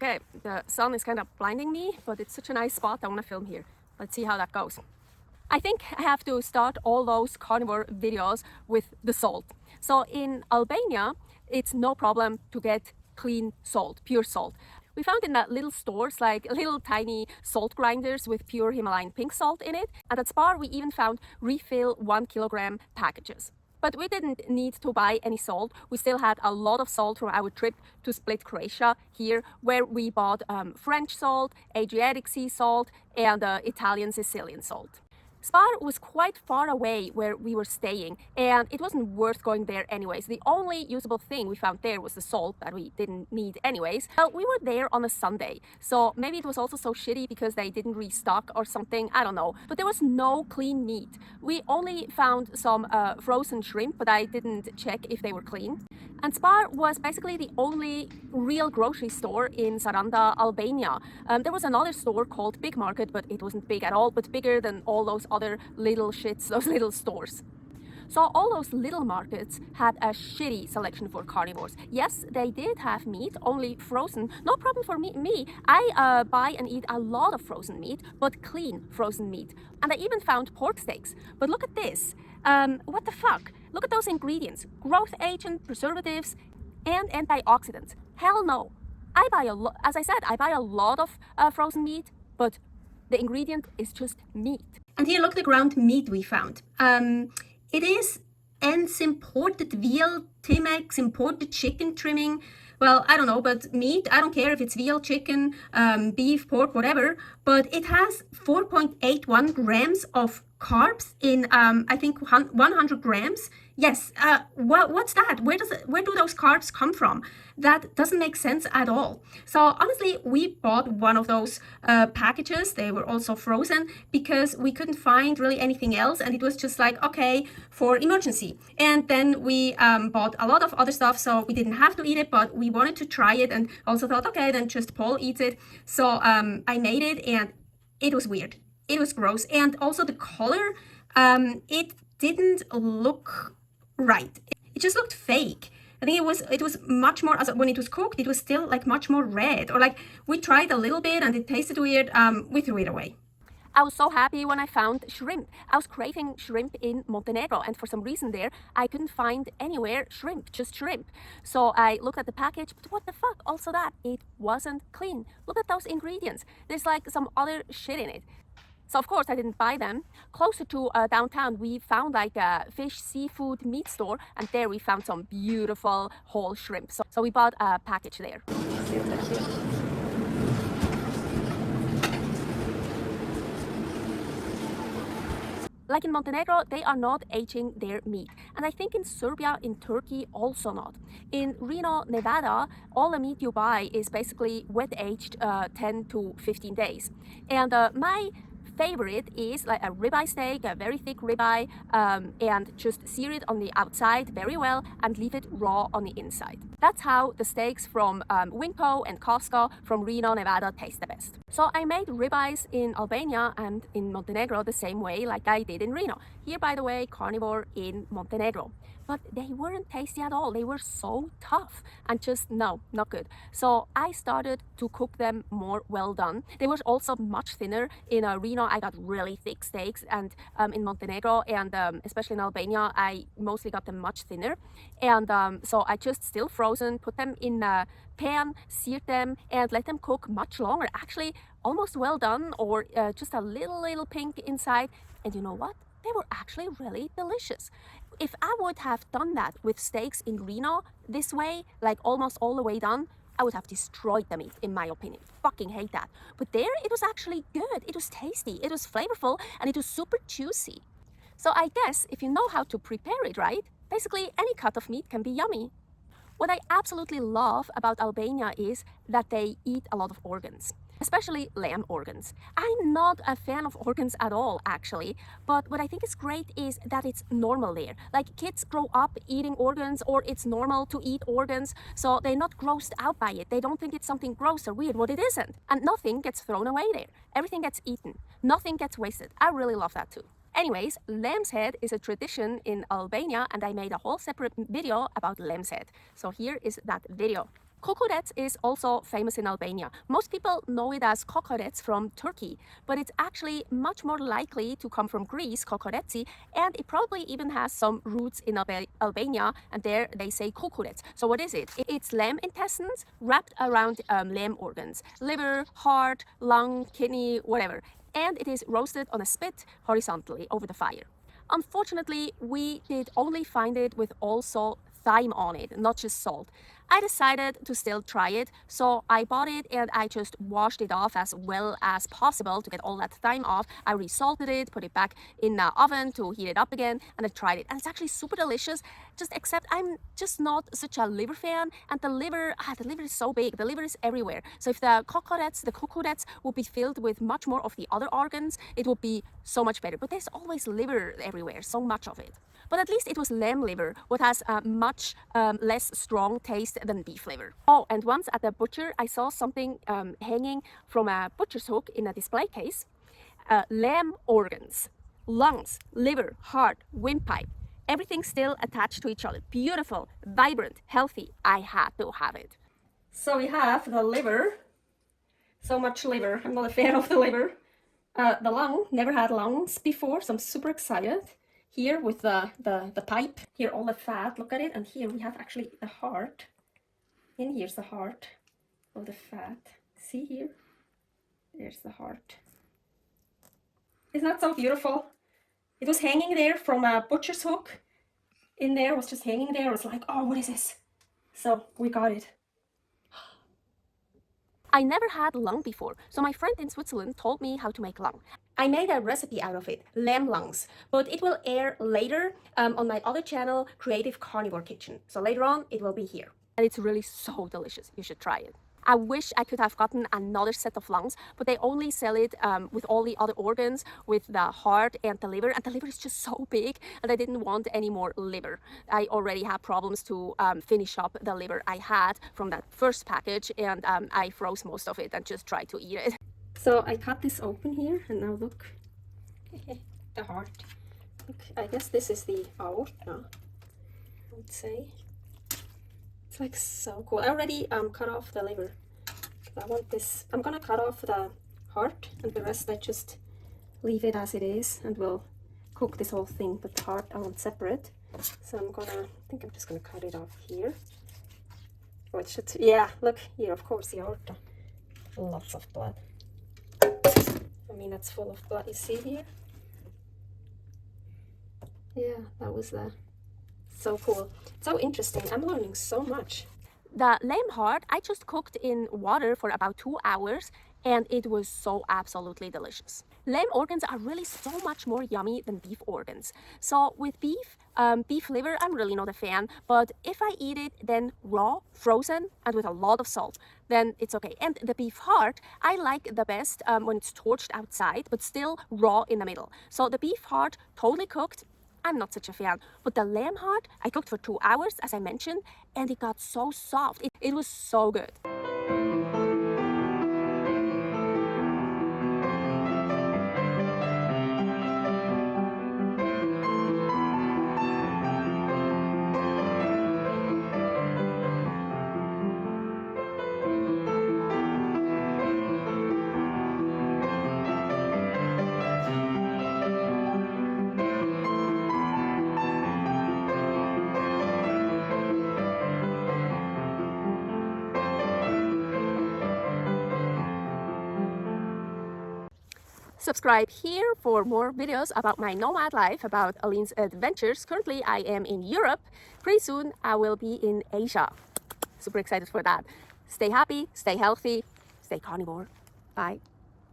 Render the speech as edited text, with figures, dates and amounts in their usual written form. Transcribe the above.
Okay, the sun is kind of blinding me, but it's such a nice spot. I want to film here. Let's see how that goes. I think I have to start all those carnivore videos with the salt. So in Albania, it's no problem to get clean salt, pure salt. We found in that little stores like little tiny salt grinders with pure Himalayan pink salt in it. And at Spar, we even found refill 1 kilogram packages. But we didn't need to buy any salt. We still had a lot of salt from our trip to Split, Croatia here, where we bought French salt, Adriatic sea salt, and Italian Sicilian salt. Spar was quite far away where we were staying, and it wasn't worth going there anyways. The only usable thing we found there was the salt that we didn't need anyways. Well, we were there on a Sunday, so maybe it was also so shitty because they didn't restock or something, I don't know. But there was no clean meat. We only found some frozen shrimp, but I didn't check if they were clean. And Spar was basically the only real grocery store in Saranda, Albania. There was another store called Big Market, but it wasn't big at all, but bigger than all those other little shits, those little stores. So all those little markets had a shitty selection for carnivores. Yes, they did have meat, only frozen. No problem for me. I buy and eat a lot of frozen meat, but clean frozen meat. And I even found pork steaks. But look at this. What the fuck? Look at those ingredients. Growth agent, preservatives, and antioxidants. Hell no. As I said, I buy a lot of frozen meat, but the ingredient is just meat. And here, look at the ground meat we found. It is ENS imported veal, Timex imported chicken trimming. Well, I don't know, but meat, I don't care if it's veal, chicken, beef, pork, whatever, but it has 4.81 grams of carbs in, I think, 100 grams. Yes, what's that? Where do those carbs come from? That doesn't make sense at all. So honestly, we bought one of those packages. They were also frozen because we couldn't find really anything else. And it was just like, okay, for emergency. And then we bought a lot of other stuff. So we didn't have to eat it, but we wanted to try it and also thought, okay, then just Paul eats it. So I made it and it was weird. It was gross. And also the color, it didn't look right. It just looked fake. I think it was much more, when it was cooked, it was still like much more red, or like we tried a little bit and it tasted weird. We threw it away. I was so happy when I found shrimp. I was craving shrimp in Montenegro, and for some reason there, I couldn't find anywhere shrimp, just shrimp. So I looked at the package, but what the fuck? Also that, it wasn't clean. Look at those ingredients. There's like some other shit in it. So of course I didn't buy them. Closer to downtown, we found like a fish, seafood, meat store, and there we found some beautiful whole shrimp. So we bought a package there. Like in Montenegro, they are not aging their meat. And I think in Serbia, in Turkey, also not. In Reno, Nevada, all the meat you buy is basically wet aged 10 to 15 days. And my favorite is like a ribeye steak, a very thick ribeye, and just sear it on the outside very well and leave it raw on the inside. That's how the steaks from Winco and Costco from Reno, Nevada taste the best. So I made ribeyes in Albania and in Montenegro the same way like I did in Reno. Here, by the way, carnivore in Montenegro. But they weren't tasty at all. They were so tough and just, no, not good. So I started to cook them more well done. They were also much thinner. In Reno, I got really thick steaks, and in Montenegro and especially in Albania, I mostly got them much thinner. And so I just still frozen, put them in a pan, seared them, and let them cook much longer. Actually, almost well done, or just a little pink inside. And you know what? They were actually really delicious. If I would have done that with steaks in Reno this way, like almost all the way done, I would have destroyed the meat, in my opinion. Fucking hate that. But there, it was actually good. It was tasty, it was flavorful, and it was super juicy. So I guess if you know how to prepare it right, basically any cut of meat can be yummy. What I absolutely love about Albania is that they eat a lot of organs, especially lamb organs. I'm not a fan of organs at all, actually, but what I think is great is that it's normal there. Like, kids grow up eating organs, or it's normal to eat organs, so they're not grossed out by it. They don't think it's something gross or weird, what it isn't. And nothing gets thrown away there. Everything gets eaten. Nothing gets wasted. I really love that too. Anyways, lamb's head is a tradition in Albania, and I made a whole separate video about lamb's head. So here is that video. Kokoreç is also famous in Albania. Most people know it as kokoreç from Turkey, but it's actually much more likely to come from Greece, kokoreci, and it probably even has some roots in Albania, and there they say kukureç. So what is it? It's lamb intestines wrapped around lamb organs, liver, heart, lung, kidney, whatever. And it is roasted on a spit horizontally over the fire. Unfortunately, we did only find it with also thyme on it, not just salt. I decided to still try it, so I bought it and I just washed it off as well as possible to get all that thyme off. I resalted it, put it back in the oven to heat it up again, and I tried it. And it's actually super delicious, just except I'm just not such a liver fan, and the liver is so big, the liver is everywhere. So if the kukureç would be filled with much more of the other organs, it would be so much better. But there's always liver everywhere, so much of it. But at least it was lamb liver, what has a much less strong taste than beef liver. Oh, and once at the butcher, I saw something hanging from a butcher's hook in a display case. Lamb organs, lungs, liver, heart, windpipe, everything still attached to each other. Beautiful, vibrant, healthy. I had to have it. So we have the liver. So much liver. I'm not a fan of the liver. The lung, never had lungs before, so I'm super excited. Here with the pipe, here all the fat, look at it, and here we have actually the heart. And here's the heart of the fat. See here? There's the heart. Isn't that so beautiful? It was hanging there from a butcher's hook. In there, was just hanging there. I was like, oh, what is this? So we got it. I never had lung before, so my friend in Switzerland told me how to make lung. I made a recipe out of it, lamb lungs, but it will air later on my other channel, Creative Carnivore Kitchen. So later on, it will be here. And it's really so delicious. You should try it. I wish I could have gotten another set of lungs, but they only sell it with all the other organs, with the heart and the liver is just so big, and I didn't want any more liver. I already had problems to finish up the liver I had from that first package, and I froze most of it and just tried to eat it. So I cut this open here, and now look, the heart. Look, I guess this is the aorta, I would say. It's like so cool. I already cut off the liver. I want this. I'm gonna cut off the heart, and the rest I just leave it as it is, and we'll cook this whole thing. But the heart I want separate. So I think I'm just gonna cut it off here. Oh, it should, yeah, look here, of course, the aorta. Lots of blood. I mean, it's full of blood. You see here? Yeah, that was the. So cool. So interesting. I'm learning so much. The lamb heart I just cooked in water for about 2 hours, and it was so absolutely delicious. Lamb organs are really so much more yummy than beef organs. So with beef, beef liver, I'm really not a fan, but if I eat it then raw, frozen, and with a lot of salt, then it's okay. And the beef heart, I like the best when it's torched outside, but still raw in the middle. So the beef heart, totally cooked, I'm not such a fan. But the lamb heart, I cooked for 2 hours, as I mentioned, and it got so soft. It was so good. Subscribe here for more videos about my nomad life, about Aline's adventures. Currently, I am in Europe. Pretty soon, I will be in Asia. Super excited for that. Stay happy, stay healthy, stay carnivore. Bye.